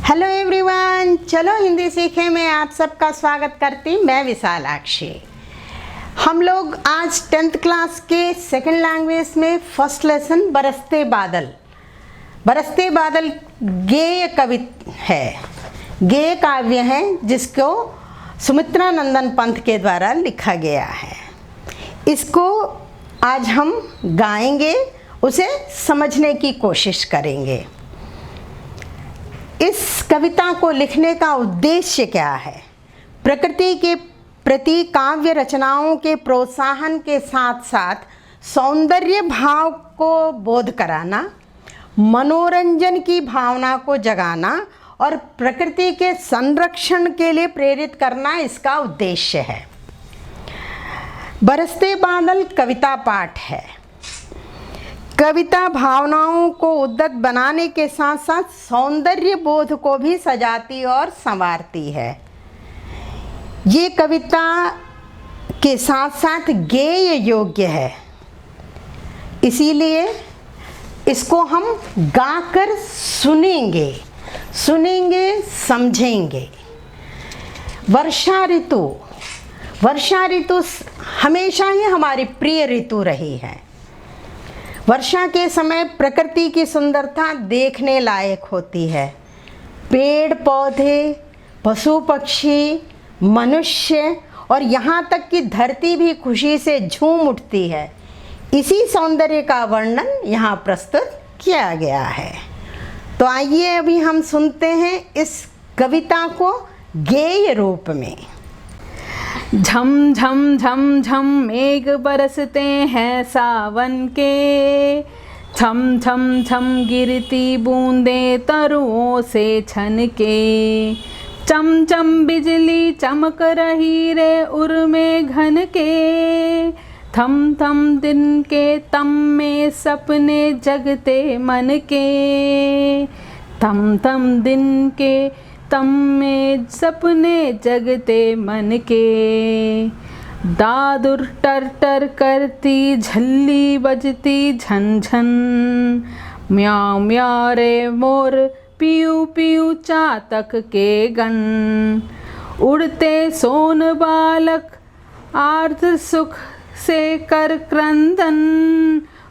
Hello everyone, चलो हिंदी सीखे में आप सबका स्वागत करती मैं विशालाक्षी। हम लोग आज 10th क्लास के सेकंड लैंग्वेज में फर्स्ट लेसन बरसते बादल गेय कविता है, गेय काव्य है जिसको सुमित्रा नंदन पंत के द्वारा लिखा गया है। इसको आज हम गाएंगे, उसे समझने की कोशिश करेंगे। इस कविता को लिखने का उद्देश्य क्या है? प्रकृति के प्रति काव्य रचनाओं के प्रोत्साहन के साथ साथ सौंदर्य भाव को बोध कराना, मनोरंजन की भावना को जगाना और प्रकृति के संरक्षण के लिए प्रेरित करना इसका उद्देश्य है। बरसते बादल कविता पाठ है। कविता भावनाओं को उद्दत बनाने के साथ साथ सौंदर्य बोध को भी सजाती और संवारती है। ये कविता के साथ साथ गेय योग्य है, इसीलिए इसको हम गाकर सुनेंगे, समझेंगे। वर्षा ऋतु हमेशा ही हमारी प्रिय ऋतु रही है। वर्षा के समय प्रकृति की सुंदरता देखने लायक होती है। पेड़ पौधे, पशु पक्षी, मनुष्य और यहाँ तक कि धरती भी खुशी से झूम उठती है। इसी सौंदर्य का वर्णन यहाँ प्रस्तुत किया गया है। तो आइए अभी हम सुनते हैं इस कविता को गेय रूप में। झम झम झम झम मेघ बरसते हैं सावन के, छम छम छम गिरती बूंदे तरुओं से छनके, चम चम बिजली चमक रही रे उर्मे घन के, थम थम दिन के तम में सपने जगते मन के, थम थम दिन के तम में सपने जगते मन के, दादुर टर टर करती झल्ली बजती झन झन, म्याऊ म्याऊ रे मोर पियू पियू चातक के गन, उड़ते सोन बालक आर्त सुख से कर क्रंदन,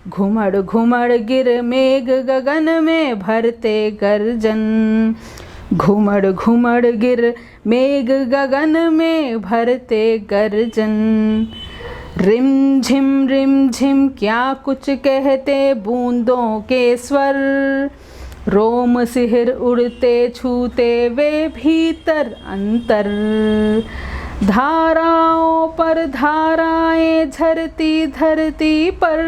घुमड़ घुमड़ गिर मेघ गगन में भरते गर्जन, घुमड़ घुमड़ गिर मेघ गगन में भरते गर्जन, रिम झिम क्या कुछ कहते बूंदों के स्वर, रोम सिहर उड़ते छूते वे भीतर अंतर, धाराओं पर धाराएं झरती धरती पर,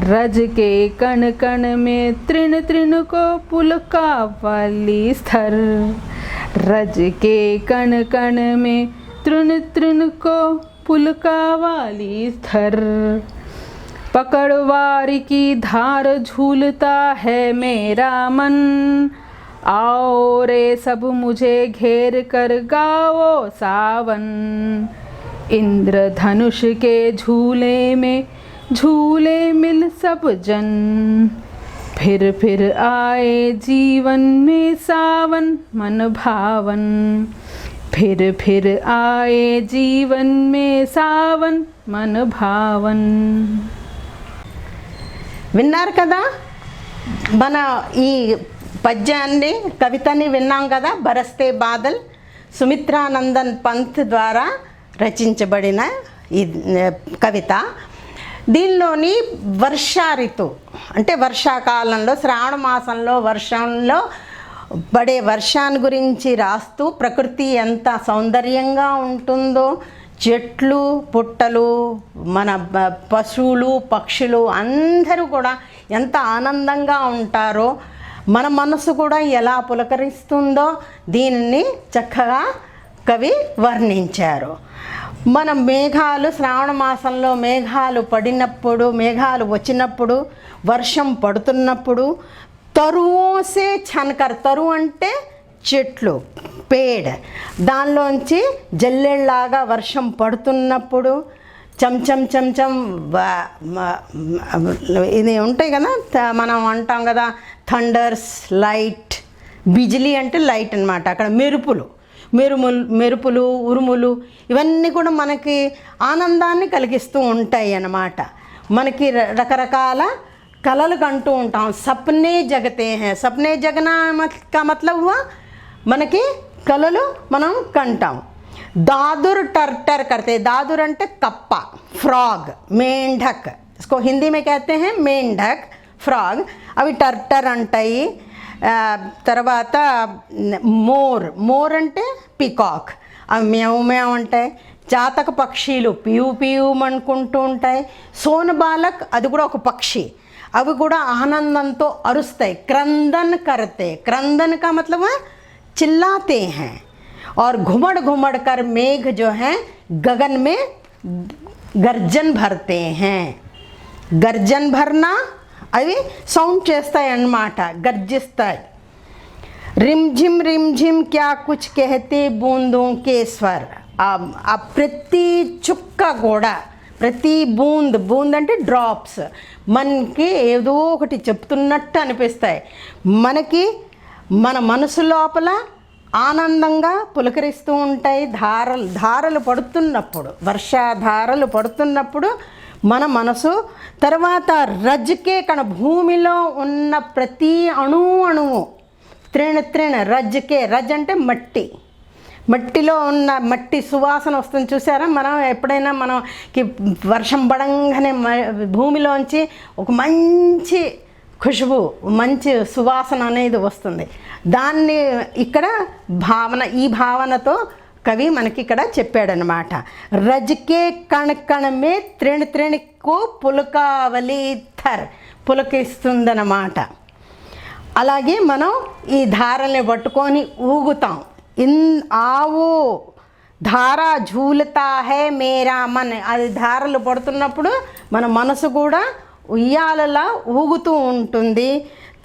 रज के कण कण में तृण तृण को पुलका वाली स्तर, रज के कण कण में तृण तृण को पुलका वाली स्तर, पकड़वारी की धार झूलता है मेरा मन, आओ रे सब मुझे घेर कर गाओ सावन, इंद्रधनुष के झूले में झूले मिल सब जन, फिर आए जीवन में सावन मन भावन, फिर आए जीवन में सावन मन भावन। విన్నారు కదా, మన ఈ పద్యాన్ని కవితని విన్నాం కదా। బరస్తే బాదల్ సుమిత్రా నందన్ పంత్ ద్వారా రచించబడిన ఈ కవిత। దీనిలోని వర్షా ఋతువు అంటే వర్షాకాలంలో శ్రావణ మాసంలో వర్షంలో పడే వర్షాన్ని గురించి రాస్తూ ప్రకృతి ఎంత సౌందర్యంగా ఉంటుందో, చెట్లు పుట్టలు మన పశువులు పక్షులు అందరూ కూడా ఎంత ఆనందంగా ఉంటారో, మన మనసు కూడా ఎలా పులకరిస్తుందో దీనిని చక్కగా కవి వర్ణించారు। మన మేఘాలు శ్రావణ మాసంలో మేఘాలు పడినప్పుడు, మేఘాలు వచ్చినప్పుడు, వర్షం పడుతున్నప్పుడు, తరువోసే ఛనకర్, తరువు అంటే చెట్లు, పేడ్, దానిలోంచి జల్లెళ్ళలాగా వర్షం పడుతున్నప్పుడు, చంచం చంచం ఇది ఉంటాయి కదా, మనం అంటాం కదా థండర్స్ లైట్ బిజిలీ అంటే లైట్ అన్నమాట. అక్కడ మెరుపులు ఉరుములు ఇవన్నీ కూడా మనకి ఆనందాన్ని కలిగిస్తూ ఉంటాయి అన్నమాట. మనకి రకరకాల కలలు కంటూ ఉంటాం. సప్నే జగతే హై. సప్నే జగనా కా మతలబ్ హువా మనకి కలలు మనం కంటాం. दादुर टर टर करते. दादुर अंटे कप्पा, फ्रॉग, मेंढक, इसको हिंदी में कहते हैं मेंढक, फ्रॉग. अभी टर टर अंटाई. తర్వాత మోర్ అంటే పికాక్, అవి మ్యావ్ మ్యావ్ అంటాయి. జాతక పక్షులు పియూ పియూ అనుకుంటూ ఉంటాయి. సోన్ బాలక్ అది కూడా ఒక పక్షి, అవి కూడా ఆనందంతో అరుస్తాయి. క్రందన్ కర్తే. క్రందన్ కా మతలబ్ चिल्लाते हैं. और घुमड़ घुमड़ कर मेघ जो हैं गगन में गर्जन भरते हैं. गर्जन भरना అవి సౌండ్ చేస్తాయి అన్నమాట, గర్జిస్తాయి. रिम झिम क्या कुछ कहते बूंदों के स्वर. ఆ ప్రతి చుక్క కూడా, ప్రతి బూంద్ అంటే డ్రాప్స్, మనకి ఏదో ఒకటి చెప్తున్నట్టు అనిపిస్తాయి. మనకి మన మనసు లోపల ఆనందంగా పులకరిస్తూ ఉంటాయి. ధారలు పడుతున్నప్పుడు, వర్షాధారలు పడుతున్నప్పుడు మన మనసు. తర్వాత రజ్కే కణ, భూమిలో ఉన్న ప్రతి అణువు తృణ రజ్కే. రజ్ అంటే మట్టి. మట్టిలో ఉన్న మట్టి సువాసన వస్తుంది చూసారా. మనం ఎప్పుడైనా మనకి వర్షం పడంగానే భూమిలోంచి ఒక మంచి ఖుష్బు, మంచి సువాసన అనేది వస్తుంది. దాన్ని ఇక్కడ ఈ భావనతో కవి మనకి ఇక్కడ చెప్పాడనమాట. రజ్కే కణకణమే త్రిణికో పులకావలి థర్, పులకిస్తుందన్నమాట. అలాగే మనం ఈ ధారల్ని పట్టుకొని ఊగుతాం. ఆవో ధారా ఝూలతా హై మేరా మన్. అది ధారలు పడుతున్నప్పుడు మన మనసు కూడా ఉయ్యాలలా ఊగుతూ ఉంటుంది.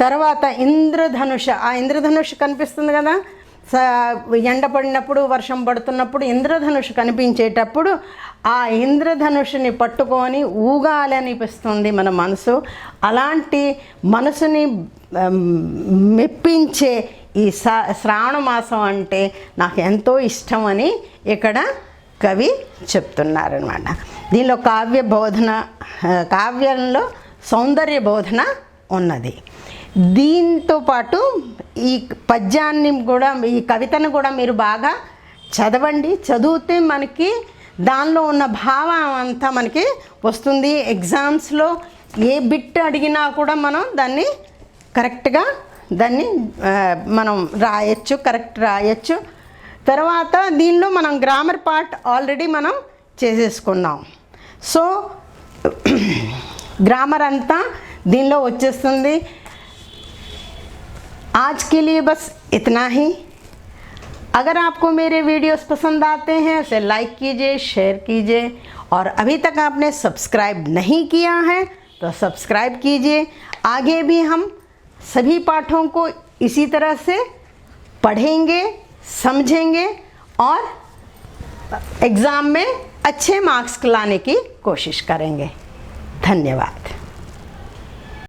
తర్వాత ఇంద్రధనుష, ఆ ఇంద్రధనుష్ కనిపిస్తుంది కదా, ఎండ పడినప్పుడు వర్షం పడుతున్నప్పుడు ఇంద్రధనుష్ కనిపించేటప్పుడు ఆ ఇంద్రధనుషుని పట్టుకొని ఊగాలనిపిస్తుంది మన మనసు. అలాంటి మనసుని మెప్పించే ఈ శ్రావణ మాసం అంటే నాకు ఎంతో ఇష్టం అని ఇక్కడ కవి చెప్తున్నారనమాట. దీనిలో కావ్యంలో సౌందర్య బోధన ఉన్నది. దీంతో పాటు ఈ పద్యాన్ని కూడా, ఈ కవితను కూడా మీరు బాగా చదవండి. చదివితే మనకి దానిలో ఉన్న భావం అంతా మనకి వస్తుంది. ఎగ్జామ్స్లో ఏ బిట్ అడిగినా కూడా మనం దాన్ని కరెక్ట్గా మనం రాయొచ్చు, కరెక్ట్ రాయొచ్చు. తర్వాత దీనిలో మనం గ్రామర్ పార్ట్ ఆల్రెడీ మనం చేసేసుకున్నాం. సో గ్రామర్ అంతా దీనిలో వచ్చేస్తుంది. आज के लिए बस इतना ही. अगर आपको मेरे वीडियोस पसंद आते हैं उसे लाइक कीजिए, शेयर कीजिए, और अभी तक आपने सब्सक्राइब नहीं किया है तो सब्सक्राइब कीजिए. आगे भी हम सभी पाठों को इसी तरह से पढ़ेंगे, समझेंगे और एग्ज़ाम में अच्छे मार्क्स लाने की कोशिश करेंगे. धन्यवाद.